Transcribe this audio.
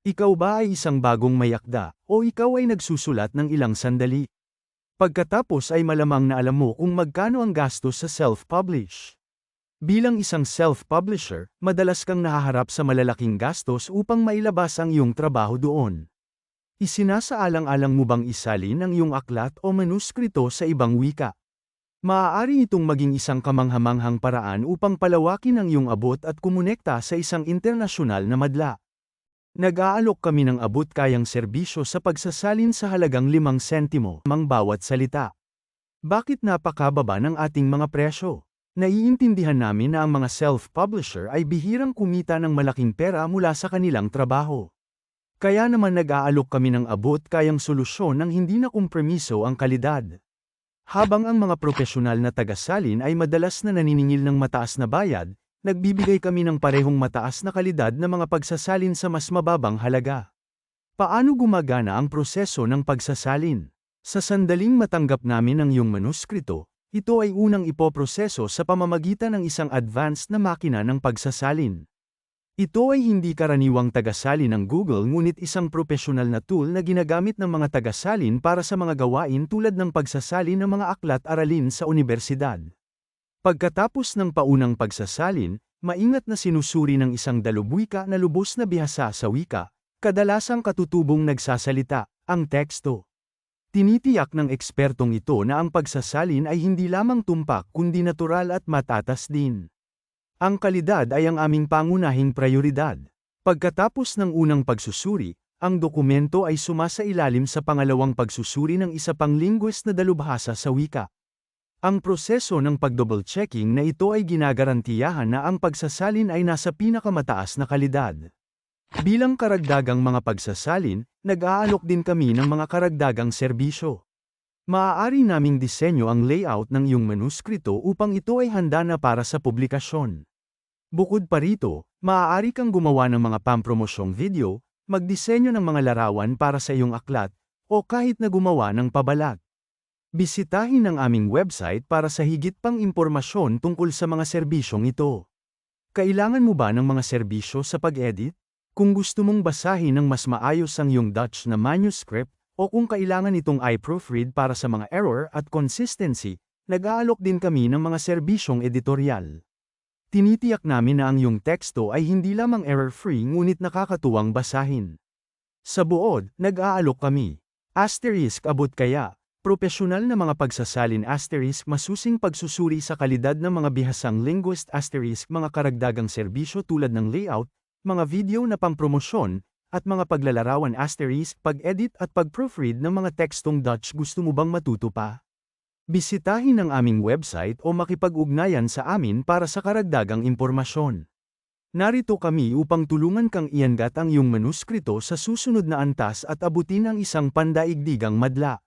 Ikaw ba ay isang bagong mayakda, o ikaw ay nagsusulat ng ilang sandali? Pagkatapos ay malamang na alam mo kung magkano ang gastos sa self-publish. Bilang isang self-publisher, madalas kang nahaharap sa malalaking gastos upang mailabas ang iyong trabaho doon. Isinasaalang-alang mo bang isalin ang iyong aklat o manuskrito sa ibang wika? Maaari itong maging isang kamanghamanghang paraan upang palawakin ang iyong abot at kumonekta sa isang internasyonal na madla. Nag-aalok kami ng abot-kayang serbisyo sa pagsasalin sa halagang 5 sentimo mang bawat salita. Bakit napakababa ng ating mga presyo? Naiintindihan namin na ang mga self-publisher ay bihirang kumita ng malaking pera mula sa kanilang trabaho. Kaya naman nag-aalok kami ng abot-kayang solusyon nang hindi na kompromiso ang kalidad. Habang ang mga profesional na tagasalin ay madalas na naniningil ng mataas na bayad, nagbibigay kami ng parehong mataas na kalidad na mga pagsasalin sa mas mababang halaga. Paano gumagana ang proseso ng pagsasalin? Sa sandaling matanggap namin ang iyong manuskrito, ito ay unang ipoproseso sa pamamagitan ng isang advanced na makina ng pagsasalin. Ito ay hindi karaniwang tagasalin ng Google ngunit isang profesional na tool na ginagamit ng mga tagasalin para sa mga gawain tulad ng pagsasalin ng mga aklat-aralin sa unibersidad. Pagkatapos ng paunang pagsasalin, maingat na sinusuri ng isang dalubwika na lubos na bihasa sa wika, kadalasang katutubong nagsasalita, ang teksto. Tinitiyak ng ekspertong ito na ang pagsasalin ay hindi lamang tumpak kundi natural at matatas din. Ang kalidad ay ang aming pangunahing prioridad. Pagkatapos ng unang pagsusuri, ang dokumento ay sumasailalim sa pangalawang pagsusuri ng isa pang linguist na dalubhasa sa wika. Ang proseso ng pag-double-checking na ito ay ginagarantiyahan na ang pagsasalin ay nasa pinakamataas na kalidad. Bilang karagdagang mga pagsasalin, nag-aalok din kami ng mga karagdagang serbisyo. Maaari naming disenyo ang layout ng iyong manuskrito upang ito ay handa na para sa publikasyon. Bukod pa rito, maaari kang gumawa ng mga pampromosyong video, magdisenyo ng mga larawan para sa iyong aklat, o kahit na gumawa ng pabalat. Bisitahin ang aming website para sa higit pang impormasyon tungkol sa mga serbisyong ito. Kailangan mo ba ng mga serbisyo sa pag-edit? Kung gusto mong basahin ng mas maayos ang iyong Dutch na manuscript, o kung kailangan itong i-proofread para sa mga error at consistency, nag-aalok din kami ng mga serbisyong editorial. Tinitiyak namin na ang iyong teksto ay hindi lamang error-free ngunit nakakatuwang basahin. Sa buod, nag-aalok kami. Abot kaya. Propesyonal na mga pagsasalin masusing pagsusuri sa kalidad ng mga bihasang linguist mga karagdagang serbisyo tulad ng layout, mga video na pampromosyon, at mga paglalarawan pag-edit at pag-proofread ng mga tekstong Dutch. Gusto mo bang matuto pa? Bisitahin ang aming website o makipag-ugnayan sa amin para sa karagdagang impormasyon. Narito kami upang tulungan kang iangat ang iyong manuskrito sa susunod na antas at abutin ang isang pandaigdigang madla.